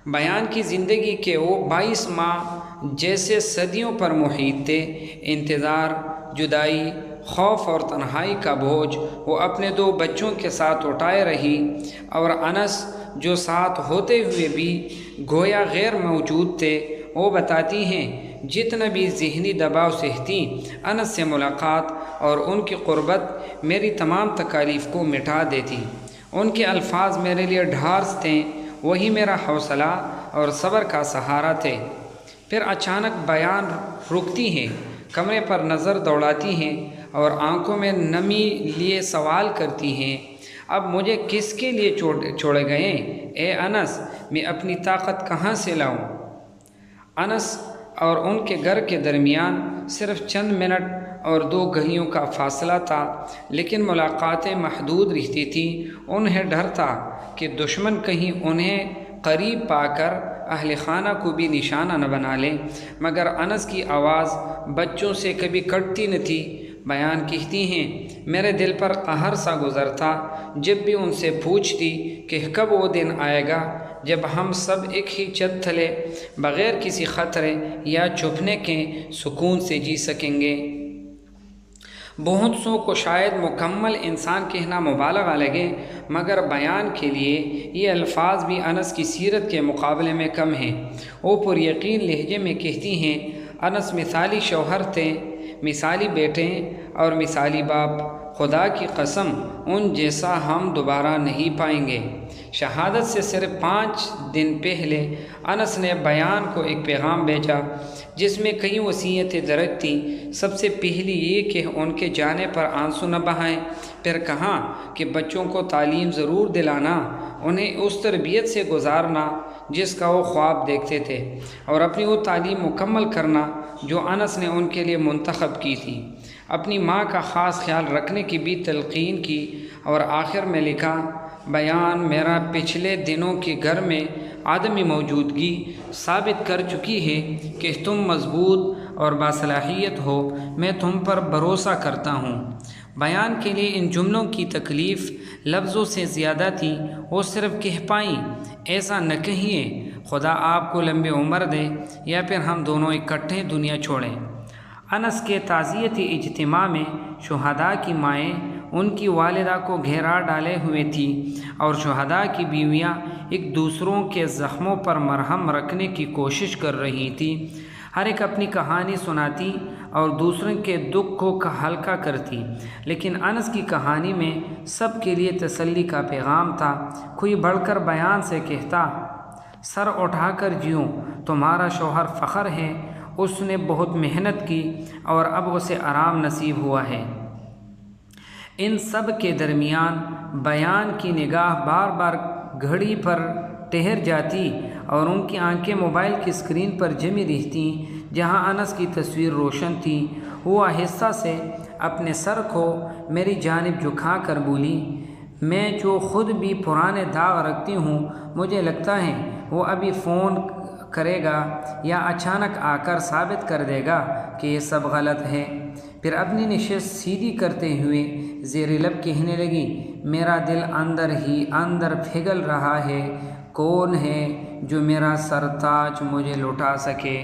بیان کی زندگی کے وہ 22 ماہ جیسے صدیوں پر محیط تھے۔ انتظار، جدائی، خوف اور تنہائی کا بوجھ وہ اپنے 2 بچوں کے ساتھ اٹھائے رہی، اور انس جو ساتھ ہوتے ہوئے بھی گویا غیر موجود تھے، وہ بتاتی ہیں جتنا بھی ذہنی دباؤ سہتی، انس سے ملاقات اور ان کی قربت میری تمام تکالیف کو مٹا دیتی۔ ان کے الفاظ میرے لیے ڈھارس تھے، وہی میرا حوصلہ اور صبر کا سہارا تھے۔ پھر اچانک بیان رکتی ہیں، کمرے پر نظر دوڑاتی ہیں اور آنکھوں میں نمی لیے سوال کرتی ہیں، اب مجھے کس کے لیے چھوڑے گئے؟ اے انس، میں اپنی طاقت کہاں سے لاؤں؟ انس اور ان کے گھر کے درمیان صرف چند منٹ اور 2 گلیوں کا فاصلہ تھا، لیکن ملاقاتیں محدود رہتی تھیں۔ انہیں ڈر تھا کہ دشمن کہیں انہیں قریب پا کر اہل خانہ کو بھی نشانہ نہ بنا لیں، مگر انس کی آواز بچوں سے کبھی کٹتی نہ تھی۔ بیان کہتی ہیں، میرے دل پر قہر سا گزرتا جب بھی ان سے پوچھتی کہ کب وہ دن آئے گا جب ہم سب ایک ہی چھت تلے بغیر کسی خطرے یا چھپنے کے سکون سے جی سکیں گے۔ بہت سو کو شاید مکمل انسان کہنا مبالغہ لگے، مگر بیان کے لیے یہ الفاظ بھی انس کی سیرت کے مقابلے میں کم ہیں۔ وہ پر یقین لہجے میں کہتی ہیں، انس مثالی شوہر تھے، مثالی بیٹے اور مثالی باپ، خدا کی قسم ان جیسا ہم دوبارہ نہیں پائیں گے۔ شہادت سے صرف 5 دن پہلے انس نے بیان کو ایک پیغام بھیجا جس میں کئی وصیتیں درج تھیں۔ سب سے پہلی یہ کہ ان کے جانے پر آنسو نہ بہائیں، پھر کہا کہ بچوں کو تعلیم ضرور دلانا، انہیں اس تربیت سے گزارنا جس کا وہ خواب دیکھتے تھے، اور اپنی وہ تعلیم مکمل کرنا جو انس نے ان کے لیے منتخب کی تھی۔ اپنی ماں کا خاص خیال رکھنے کی بھی تلقین کی، اور آخر میں لکھا، بیان میرا پچھلے دنوں کے گھر میں عدمی موجودگی ثابت کر چکی ہے کہ تم مضبوط اور باصلاحیت ہو، میں تم پر بھروسہ کرتا ہوں۔ بیان کے لیے ان جملوں کی تکلیف لفظوں سے زیادہ تھی۔ وہ صرف کہہ پائیں، ایسا نہ کہیے، خدا آپ کو لمبی عمر دے، یا پھر ہم دونوں اکٹھے دنیا چھوڑیں۔ انس کے تعزیتی اجتماع میں شہداء کی مائیں ان کی والدہ کو گھیرا ڈالے ہوئے تھیں، اور شہداء کی بیویاں ایک دوسروں کے زخموں پر مرہم رکھنے کی کوشش کر رہی تھیں۔ ہر ایک اپنی کہانی سناتی اور دوسروں کے دکھ کو ہلکا کرتی، لیکن انس کی کہانی میں سب کے لیے تسلی کا پیغام تھا۔ کوئی بڑھ کر بیان سے کہتا، سر اٹھا کر جیوں، تمہارا شوہر فخر ہے، اس نے بہت محنت کی اور اب اسے آرام نصیب ہوا ہے۔ ان سب کے درمیان بیان کی نگاہ بار بار گھڑی پر ٹھہر جاتی اور ان کی آنکھیں موبائل کی اسکرین پر جمی رہتیں جہاں انس کی تصویر روشن تھی۔ وہ آہستہ سے اپنے سر کو میری جانب جھکا کر بولی، میں جو خود بھی پرانے داغ رکھتی ہوں، مجھے لگتا ہے وہ ابھی فون کرے گا یا اچانک آ کر ثابت کر دے گا کہ یہ سب غلط ہے۔ پھر اپنی نشست سیدھی کرتے ہوئے زیر لب کہنے لگی، میرا دل اندر ہی اندر پھگل رہا ہے، کون ہے جو میرا سر تاج مجھے لوٹا سکے؟